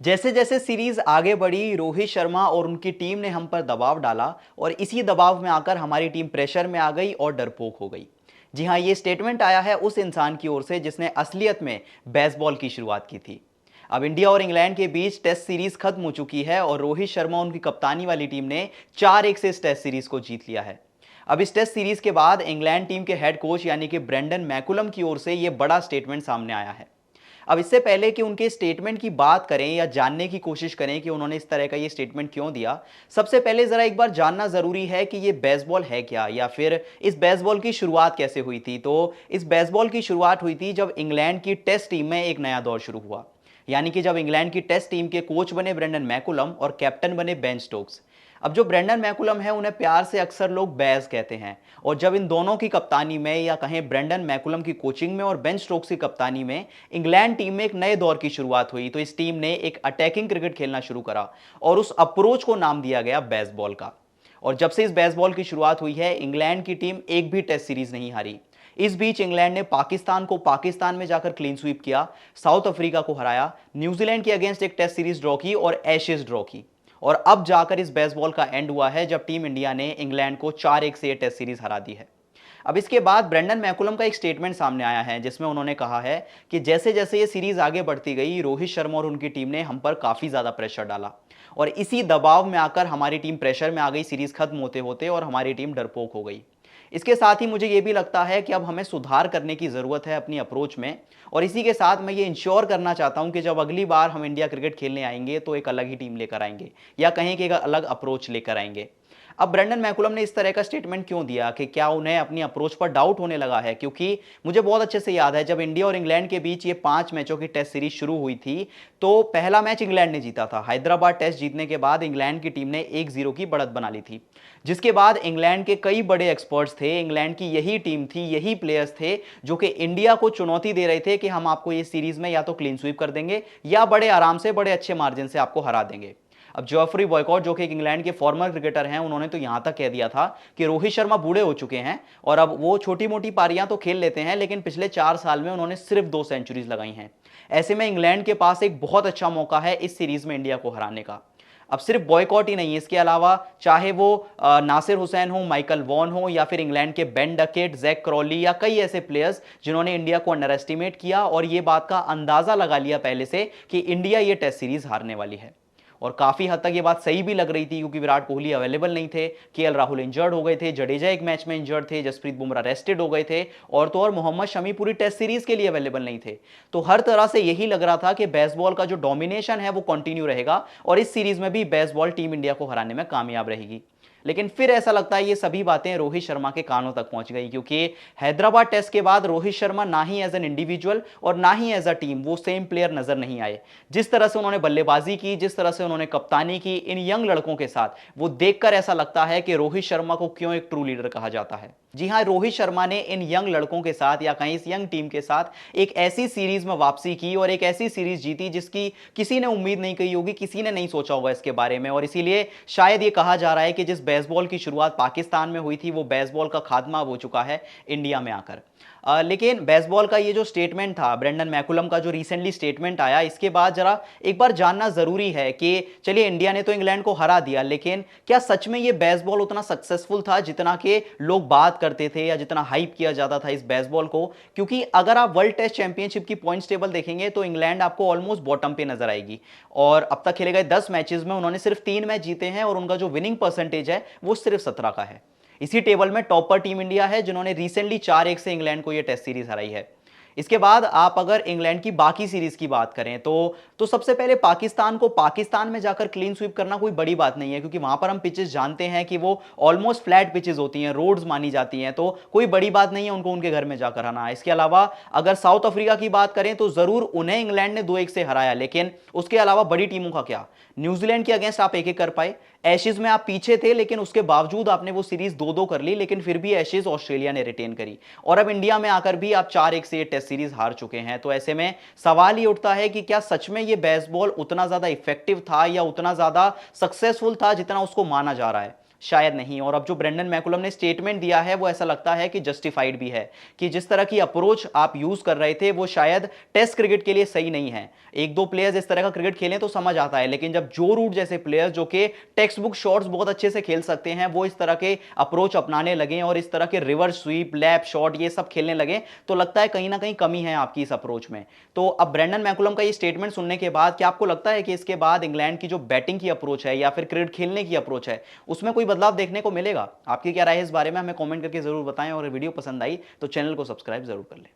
जैसे जैसे सीरीज आगे बढ़ी, रोहित शर्मा और उनकी टीम ने हम पर दबाव डाला और इसी दबाव में आकर हमारी टीम प्रेशर में आ गई और डरपोक हो गई। जी हाँ, ये स्टेटमेंट आया है उस इंसान की ओर से जिसने असलियत में बेसबॉल की शुरुआत की थी। अब इंडिया और इंग्लैंड के बीच टेस्ट सीरीज खत्म हो चुकी है और रोहित शर्मा उनकी कप्तानी वाली टीम ने 4-1 से इस टेस्ट सीरीज को जीत लिया है। अब इस टेस्ट सीरीज के बाद इंग्लैंड टीम के हेड कोच यानी कि ब्रेंडन मैकुलम की ओर से यह बड़ा स्टेटमेंट सामने आया है। अब इससे पहले कि उनके स्टेटमेंट की बात करें या जानने की कोशिश करें कि उन्होंने इस तरह का ये स्टेटमेंट क्यों दिया, सबसे पहले जरा एक बार जानना जरूरी है कि ये बेसबॉल है क्या, या फिर इस बेसबॉल की शुरुआत कैसे हुई थी। तो इस बेसबॉल की शुरुआत हुई थी जब इंग्लैंड की टेस्ट टीम में एक नया दौर शुरू हुआ। यानी कि जब इंग्लैंड की टेस्ट टीम के कोच बने ब्रेंडन मैकुलम और कैप्टन बने बेन स्टोक्स। अब जो ब्रेंडन मैकुलम है उन्हें प्यार से अक्सर लोग बैज कहते हैं, और जब इन दोनों की कप्तानी में या कहें ब्रेंडन मैकुलम की कोचिंग में और बेन स्टोक्स की कप्तानी में इंग्लैंड टीम में एक नए दौर की शुरुआत हुई, तो इस टीम ने एक अटैकिंग क्रिकेट खेलना शुरू करा और उस अप्रोच को नाम दिया गया बेसबॉल का। और जब से इस बेसबॉल की शुरुआत हुई है, इंग्लैंड की टीम एक भी टेस्ट सीरीज नहीं हारी। इस बीच इंग्लैंड ने पाकिस्तान को पाकिस्तान में जाकर क्लीन स्वीप किया, साउथ अफ्रीका को हराया, न्यूजीलैंड के अगेंस्ट एक टेस्ट सीरीज ड्रॉ की और एशेज ड्रॉ की। और अब जाकर इस बेसबॉल का एंड हुआ है जब टीम इंडिया ने इंग्लैंड को 4-1 से ये टेस्ट सीरीज हरा दी है। अब इसके बाद ब्रेंडन मैकुलम का एक स्टेटमेंट सामने आया है जिसमें उन्होंने कहा है कि जैसे जैसे ये सीरीज आगे बढ़ती गई, रोहित शर्मा और उनकी टीम ने हम पर काफी ज्यादा प्रेशर डाला और इसी दबाव में आकर हमारी टीम प्रेशर में आ गई सीरीज खत्म होते होते, और हमारी टीम डरपोक हो गई। इसके साथ ही मुझे यह भी लगता है कि अब हमें सुधार करने की जरूरत है अपनी अप्रोच में, और इसी के साथ मैं ये इंश्योर करना चाहता हूं कि जब अगली बार हम इंडिया क्रिकेट खेलने आएंगे तो एक अलग ही टीम लेकर आएंगे, या कहें कि एक अलग अप्रोच लेकर आएंगे। अब ब्रेंडन मैकुलम ने इस तरह का स्टेटमेंट क्यों दिया, कि क्या उन्हें अपनी अप्रोच पर डाउट होने लगा है? क्योंकि मुझे बहुत अच्छे से याद है जब इंडिया और इंग्लैंड के बीच ये 5 मैचों की टेस्ट सीरीज शुरू हुई थी, तो पहला मैच इंग्लैंड ने जीता था। हैदराबाद टेस्ट जीतने के बाद इंग्लैंड की टीम ने 1-0 की बढ़त बना ली थी, जिसके बाद इंग्लैंड के कई बड़े एक्सपर्ट्स थे, इंग्लैंड की यही टीम थी, यही प्लेयर्स थे जो कि इंडिया को चुनौती दे रहे थे कि हम आपको ये सीरीज में या तो क्लीन स्वीप कर देंगे या बड़े आराम से, बड़े अच्छे मार्जिन से आपको हरा देंगे। अब जोफ्री बॉयकॉट, जो कि एक इंग्लैंड के फॉर्मर क्रिकेटर हैं, उन्होंने तो यहां तक कह दिया था कि रोहित शर्मा बूढ़े हो चुके हैं और अब वो छोटी मोटी पारियां तो खेल लेते हैं, लेकिन पिछले 4 साल में उन्होंने सिर्फ 2 सेंचुरीज लगाई हैं। ऐसे में इंग्लैंड के पास एक बहुत अच्छा मौका है इस सीरीज में इंडिया को हराने का। अब सिर्फ बॉयकॉट ही नहीं है, इसके अलावा चाहे वो नासिर हुसैन हो, माइकल वॉन हो, या फिर इंग्लैंड के बेन डकेट, जैक क्रॉली, या कई ऐसे प्लेयर्स जिन्होंने इंडिया को अंडर एस्टिमेट किया और ये बात का अंदाजा लगा लिया पहले से कि इंडिया ये टेस्ट सीरीज हारने वाली है। और काफी हद तक ये बात सही भी लग रही थी, क्योंकि विराट कोहली अवेलेबल नहीं थे, केएल राहुल इंजर्ड हो गए थे, जडेजा एक मैच में इंजर्ड थे, जसप्रीत बुमराह रेस्टेड हो गए थे, और तो और मोहम्मद शमी पूरी टेस्ट सीरीज के लिए अवेलेबल नहीं थे। तो हर तरह से यही लग रहा था कि बेसबॉल का जो डोमिनेशन है वो कंटिन्यू रहेगा और इस सीरीज में भी बेसबॉल टीम इंडिया को हराने में कामयाब रहेगी। लेकिन फिर ऐसा लगता है ये सभी बातें रोहित शर्मा के कानों तक पहुंच गई, क्योंकि हैदराबाद टेस्ट के बाद रोहित शर्मा ना ही एज एन इंडिविजुअल और ना ही एज अ टीम वो सेम प्लेयर नजर नहीं आए। जिस तरह से उन्होंने बल्लेबाजी की, जिस तरह से उन्होंने कप्तानी की इन यंग लड़कों के साथ, वो देखकर ऐसा लगता है कि रोहित शर्मा को क्यों एक ट्रू लीडर कहा जाता है। जी हां, रोहित शर्मा ने इन यंग लड़कों के साथ या कहीं इस यंग टीम के साथ एक ऐसी सीरीज में वापसी की और एक ऐसी सीरीज जीती जिसकी किसी ने उम्मीद नहीं की होगी, किसी ने नहीं सोचा होगा इसके बारे में। और इसीलिए शायद ये कहा जा रहा है कि जिस बेसबॉल की शुरुआत पाकिस्तान में हुई थी, वो बेसबॉल का खात्मा हो चुका है इंडिया में आकर। लेकिन बेसबॉल का ये जो स्टेटमेंट था, ब्रेंडन मैकुलम का जो रिसेंटली स्टेटमेंट आया, इसके बाद जरा एक बार जानना जरूरी है कि चलिए इंडिया ने तो इंग्लैंड को हरा दिया, लेकिन क्या सच में ये बेसबॉल उतना सक्सेसफुल था जितना कि लोग बात करते थे या जितना हाइप किया जाता था इस बेसबॉल को? क्योंकि अगर आप वर्ल्ड टेस्ट चैंपियनशिप की पॉइंट्स टेबल देखेंगे तो इंग्लैंड आपको ऑलमोस्ट बॉटम पे नजर आएगी, और अब तक खेले गए 10 मैचेस में उन्होंने सिर्फ 3 मैच जीते हैं और उनका जो विनिंग परसेंटेज है वो सिर्फ 17 का है। इसी टेबल में टॉप पर टीम इंडिया है जिन्होंने रिसेंटली 4-1 से इंग्लैंड को यह टेस्ट सीरीज हराई है। इसके बाद आप अगर इंग्लैंड की बाकी सीरीज की बात करें तो सबसे पहले पाकिस्तान को पाकिस्तान में जाकर क्लीन स्वीप करना कोई बड़ी बात नहीं है, क्योंकि वहां पर हम पिचेस जानते हैं कि वो ऑलमोस्ट फ्लैट पिचेस होती हैं, रोड्स मानी जाती हैं, तो कोई बड़ी बात नहीं है उनको उनके घर में जाकर हराना। इसके अलावा अगर साउथ अफ्रीका की बात करें तो जरूर उन्हें इंग्लैंड ने 2-1 से हराया, लेकिन उसके अलावा बड़ी टीमों का क्या? न्यूजीलैंड के अगेंस्ट आप 1-1 कर पाए, एशेज में आप पीछे थे लेकिन उसके बावजूद आपने वो सीरीज 2-2 कर ली, लेकिन फिर भी एशेज ऑस्ट्रेलिया ने रिटेन करी, और अब इंडिया में आकर भी आप 4-1 से ये टेस्ट सीरीज हार चुके हैं। तो ऐसे में सवाल ये उठता है कि क्या सच में ये बेसबॉल उतना ज्यादा इफेक्टिव था या उतना ज्यादा सक्सेसफुल था जितना उसको माना जा रहा है? शायद नहीं। और अब जो ब्रेंडन मैकुलम ने स्टेटमेंट दिया है वो ऐसा लगता है कि जस्टिफाइड भी है, कि जिस तरह की अप्रोच आप यूज कर रहे थे वो शायद टेस्ट क्रिकेट के लिए सही नहीं है। एक दो प्लेयर्स इस तरह का क्रिकेट खेलें तो समझ आता है, लेकिन जब जो रूट जैसे प्लेयर्स जो कि टेक्स्ट बुक शॉट्स बहुत अच्छे से खेल सकते हैं वो इस तरह के अप्रोच अपनाने लगे और इस तरह के रिवर्स स्वीप, लैप शॉट ये सब खेलने लगे, तो लगता है कहीं ना कहीं कमी है आपकी इस अप्रोच में। तो अब ब्रेंडन मैकुलम का ये स्टेटमेंट सुनने के बाद क्या आपको लगता है कि इसके बाद इंग्लैंड की जो बैटिंग की अप्रोच है या फिर क्रिकेट खेलने की अप्रोच है उसमें कोई बदलाव देखने को मिलेगा? आपकी क्या राय है इस बारे में, हमें कमेंट करके जरूर बताएं। और वीडियो पसंद आई तो चैनल को सब्सक्राइब जरूर कर लें।